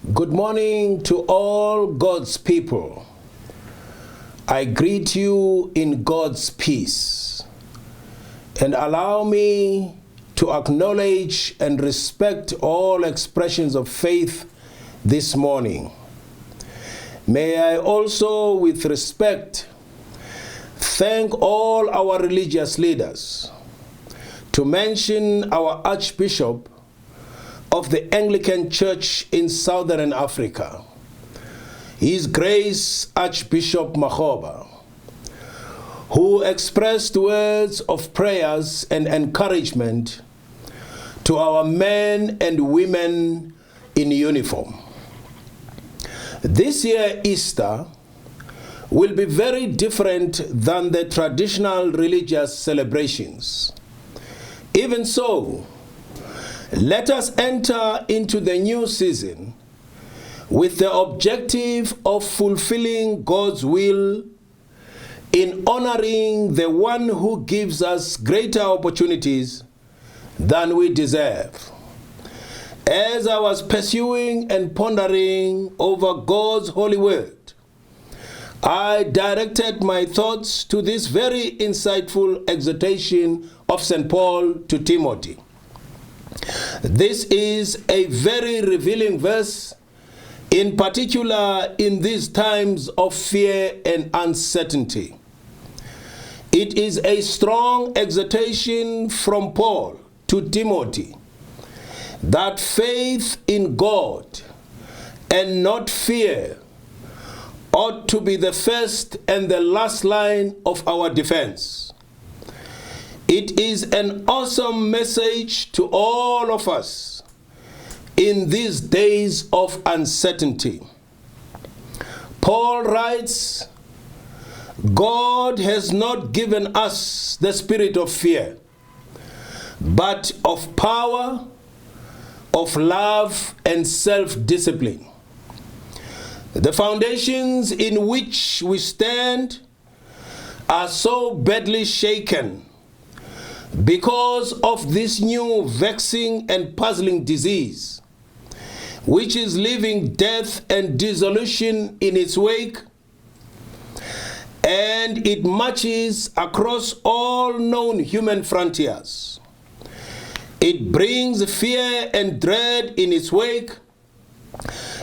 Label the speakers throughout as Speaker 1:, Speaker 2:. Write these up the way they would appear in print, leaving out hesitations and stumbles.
Speaker 1: Good morning to all God's people. I greet you in God's peace, and allow me to acknowledge and respect all expressions of faith this morning. May I also, with respect, thank all our religious leaders, to mention our Archbishop of the Anglican Church in Southern Africa, His Grace Archbishop Makgoba, who expressed words of prayers and encouragement to our men and women in uniform. This year Easter will be very different than the traditional religious celebrations. Even so, let us enter into the new season with the objective of fulfilling God's will in honoring the one who gives us greater opportunities than we deserve. As I was pursuing and pondering over God's holy word, I directed my thoughts to this very insightful exhortation of St. Paul to Timothy. This is a very revealing verse, in particular in these times of fear and uncertainty. It is a strong exhortation from Paul to Timothy that faith in God and not fear ought to be the first and the last line of our defense. It is an awesome message to all of us in these days of uncertainty. Paul writes, God has not given us the spirit of fear, but of power, of love, and self-discipline. The foundations in which we stand are so badly shaken because of this new vexing and puzzling disease, which is leaving death and dissolution in its wake, and it marches across all known human frontiers. It brings fear and dread in its wake,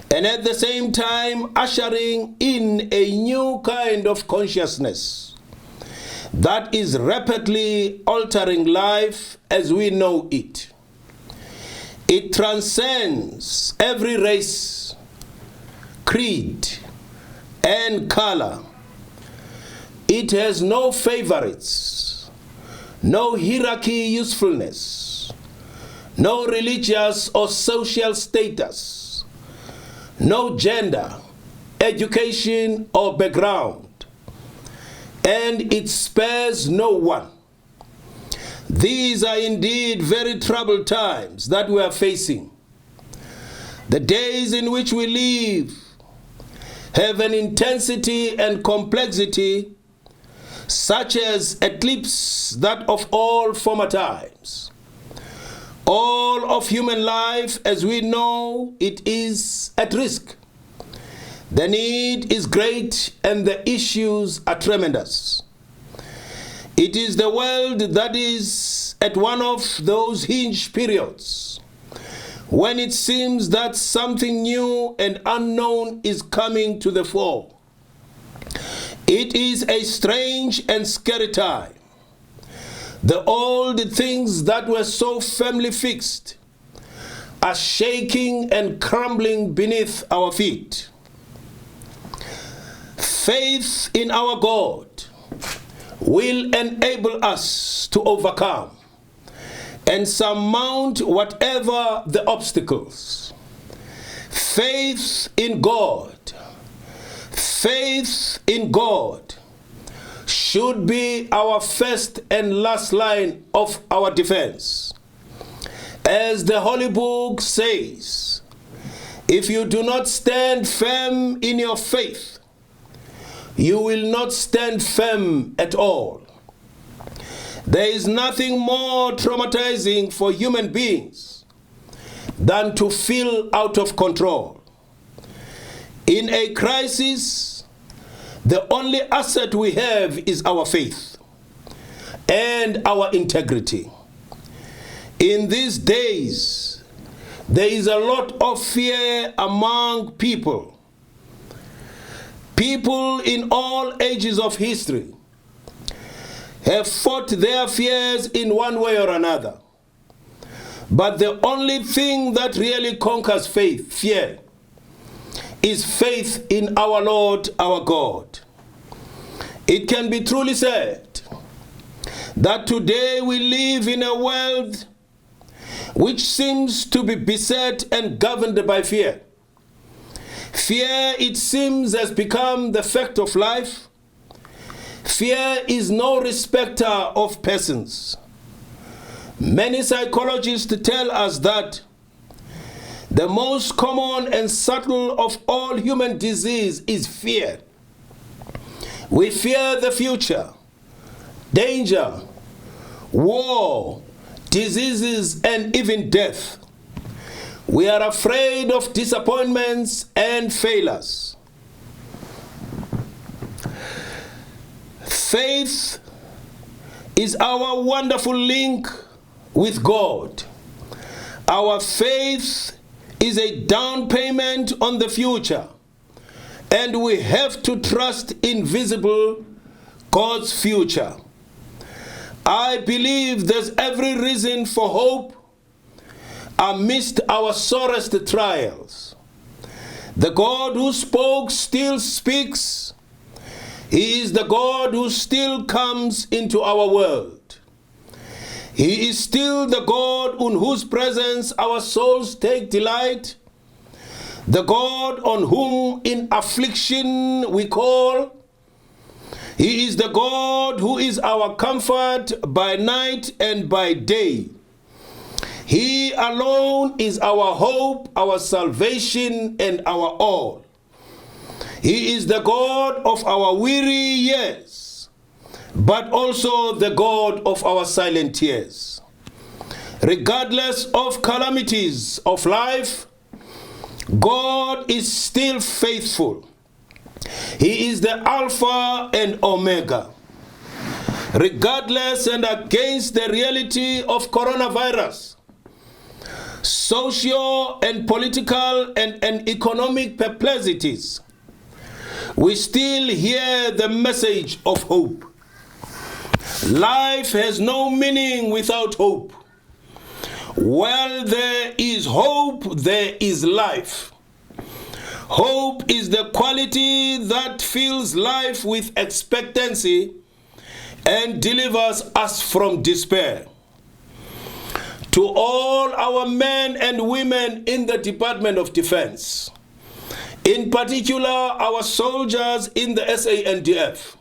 Speaker 1: and at the same time ushering in a new kind of consciousness that is rapidly altering life as we know it. It transcends every race, creed, and color. It has no favorites, no hierarchy usefulness, no religious or social status, no gender, education, or background, and it spares no one. These are indeed very troubled times that we are facing. The days in which we live have an intensity and complexity such as eclipse that of all former times. All of human life, as we know, it is at risk. The need is great and the issues are tremendous. It is the world that is at one of those hinge periods when it seems that something new and unknown is coming to the fore. It is a strange and scary time. The old things that were so firmly fixed are shaking and crumbling beneath our feet. Faith in our God will enable us to overcome and surmount whatever the obstacles. Faith in God should be our first and last line of our defense. As the Holy Book says, if you do not stand firm in your faith, you will not stand firm at all. There is nothing more traumatizing for human beings than to feel out of control. In a crisis, the only asset we have is our faith and our integrity. In these days, there is a lot of fear among people. People in all ages of history have fought their fears in one way or another. But the only thing that really conquers fear, is faith in our Lord, our God. It can be truly said that today we live in a world which seems to be beset and governed by fear. Fear, it seems, has become the fact of life. Fear is no respecter of persons. Many psychologists tell us that the most common and subtle of all human disease is fear. We fear the future, danger, war, diseases, and even death. We are afraid of disappointments and failures. Faith is our wonderful link with God. Our faith is a down payment on the future, and we have to trust invisible God's future. I believe there's every reason for hope amidst our sorest trials. The God who spoke still speaks. He is the God who still comes into our world. He is still the God in whose presence our souls take delight, the God on whom in affliction we call. He is the God who is our comfort by night and by day. He alone is our hope, our salvation, and our all. He is the God of our weary years, but also the God of our silent tears. Regardless of calamities of life, God is still faithful. He is the Alpha and Omega. Regardless and against the reality of coronavirus, social and political and economic perplexities, we still hear the message of hope. Life has no meaning without hope. While there is hope, there is life. Hope is the quality that fills life with expectancy and delivers us from despair. To all our men and women in the Department of Defense, in particular our soldiers in the SANDF,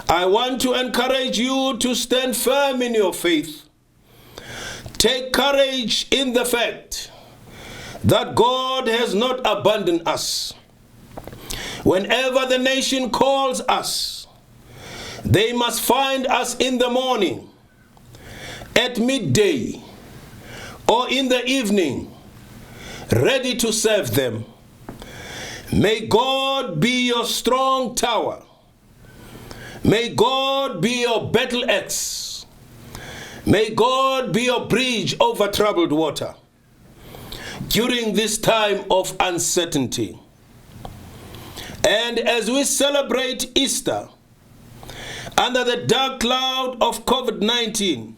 Speaker 1: I want to encourage you to stand firm in your faith. Take courage in the fact that God has not abandoned us. Whenever the nation calls us, they must find us in the morning, at midday, or in the evening, ready to serve them. May God be your strong tower. May God be your battle axe. May God be your bridge over troubled water during this time of uncertainty. And as we celebrate Easter under the dark cloud of COVID-19,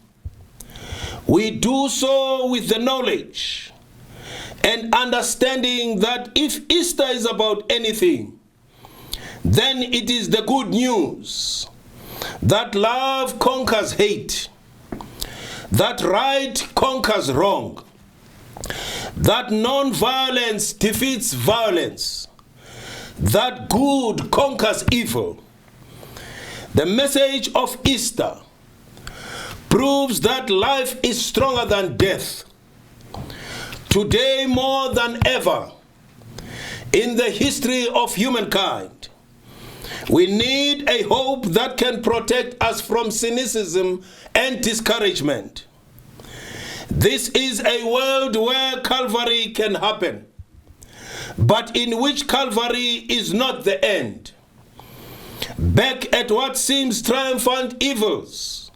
Speaker 1: we do so with the knowledge and understanding that if Easter is about anything, then it is the good news that love conquers hate, that right conquers wrong, that non-violence defeats violence, that good conquers evil. The message of Easter proves that life is stronger than death. Today more than ever in the history of humankind, we need a hope that can protect us from cynicism and discouragement. This is a world where Calvary can happen, but in which Calvary is not the end. Back at what seems triumphant evils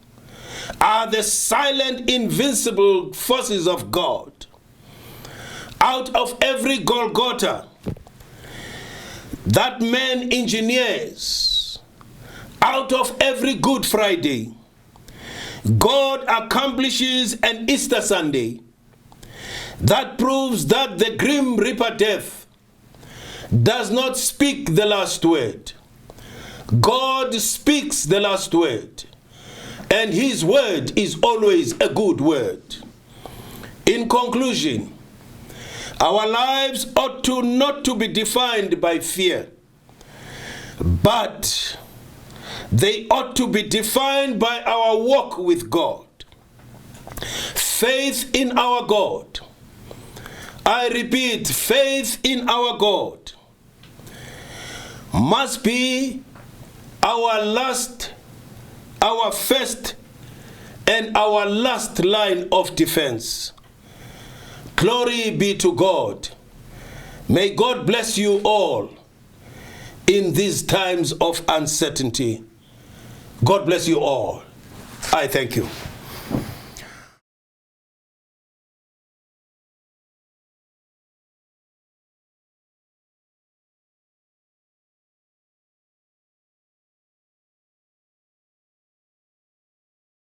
Speaker 1: are the silent, invincible forces of God. Out of every Golgotha that man engineers, out of every Good Friday, God accomplishes an Easter Sunday that proves that the grim reaper death does not speak the last word. God speaks the last word, and his word is always a good word. In conclusion, our lives ought to not to be defined by fear, but they ought to be defined by our walk with God. Faith in our God. I repeat, faith in our God must be our first and our last line of defense. Glory be to God. May God bless you all in these times of uncertainty. God bless you all. I thank you.